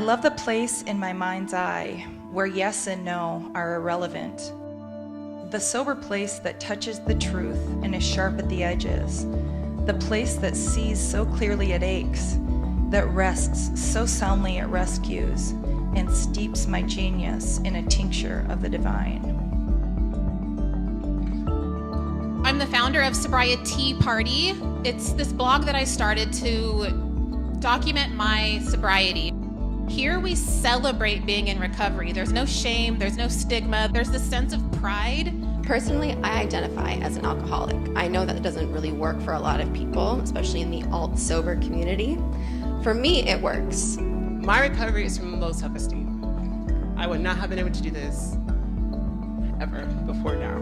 love the place in my mind's eye where yes and no are irrelevant. The sober place that touches the truth and is sharp at the edges. The place that sees so clearly it aches, that rests so soundly it rescues, and steeps my genius in a tincture of the divine. I'm the founder of Sobriety Party. It's this blog that I started to document my sobriety. Here we celebrate being in recovery. There's no shame, there's no stigma, there's this sense of pride. Personally, I identify as an alcoholic. I know that it doesn't really work for a lot of people, especially in the alt-sober community. For me, it works. My recovery is from low self-esteem. I would not have been able to do this ever before now.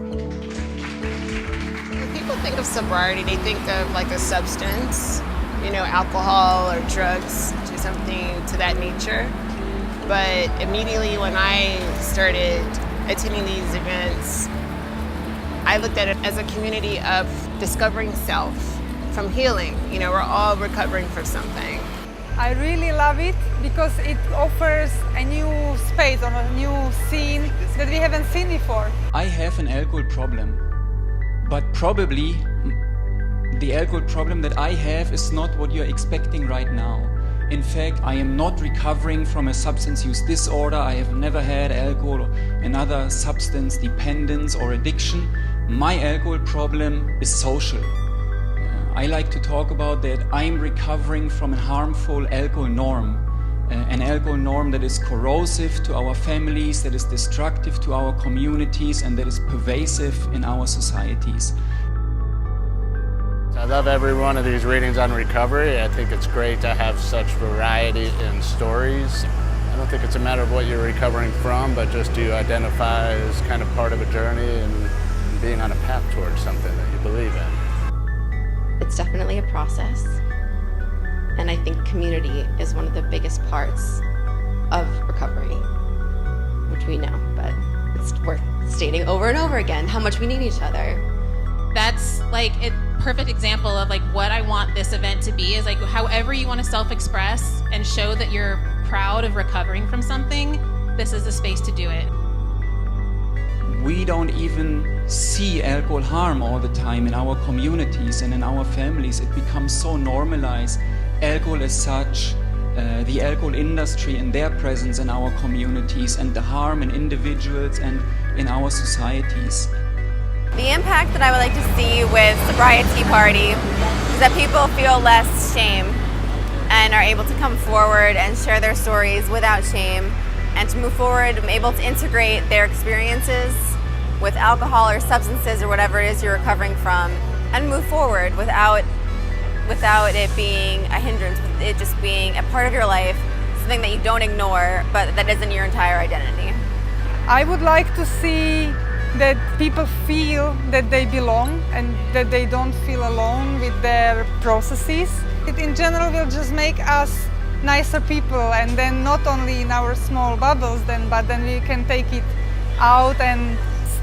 When people think of sobriety, they think of like a substance, alcohol or drugs, do something to that nature. But immediately when I started attending these events, I looked at it as a community of discovering self, from healing. We're all recovering from something. I really love it because it offers a new space or a new scene that we haven't seen before. I have an alcohol problem, but probably the alcohol problem that I have is not what you're expecting right now. In fact, I am not recovering from a substance use disorder. I have never had alcohol or another substance dependence or addiction. My alcohol problem is social. I like to talk about that I'm recovering from a harmful alcohol norm. An alcohol norm that is corrosive to our families, that is destructive to our communities, and that is pervasive in our societies. I love every one of these readings on recovery. I think it's great to have such variety in stories. I don't think it's a matter of what you're recovering from, but just do you identify as kind of part of a journey and being on a path towards something that you believe in. It's definitely a process. And I think community is one of the biggest parts of recovery, which we know, but it's worth stating over and over again how much we need each other. That's like a perfect example of like what I want this event to be, is like however you want to self-express and show that you're proud of recovering from something, this is the space to do it. We don't even see alcohol harm all the time in our communities and in our families. It becomes so normalized. Alcohol as such, the alcohol industry and their presence in our communities, and the harm in individuals and in our societies. The impact that I would like to see with Sobriety Party is that people feel less shame and are able to come forward and share their stories without shame, and to move forward and able to integrate their experiences with alcohol or substances or whatever it is you're recovering from, and move forward without it being a hindrance, with it just being a part of your life, something that you don't ignore, but that isn't your entire identity. I would like to see that people feel that they belong and that they don't feel alone with their processes. It in general will just make us nicer people, and then not only in our small bubbles but then we can take it out and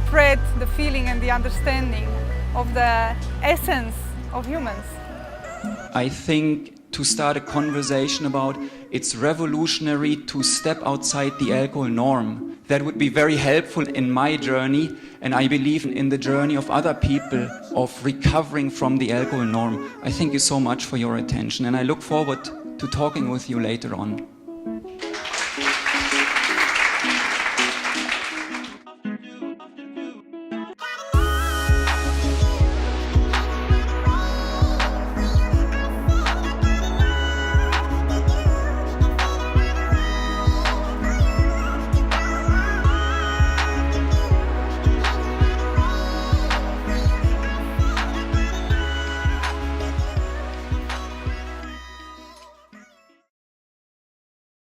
spread the feeling and the understanding of the essence of humans. I think to start a conversation about it's revolutionary to step outside the alcohol norm. That would be very helpful in my journey, and I believe in the journey of other people of recovering from the alcohol norm. I thank you so much for your attention, and I look forward to talking with you later on.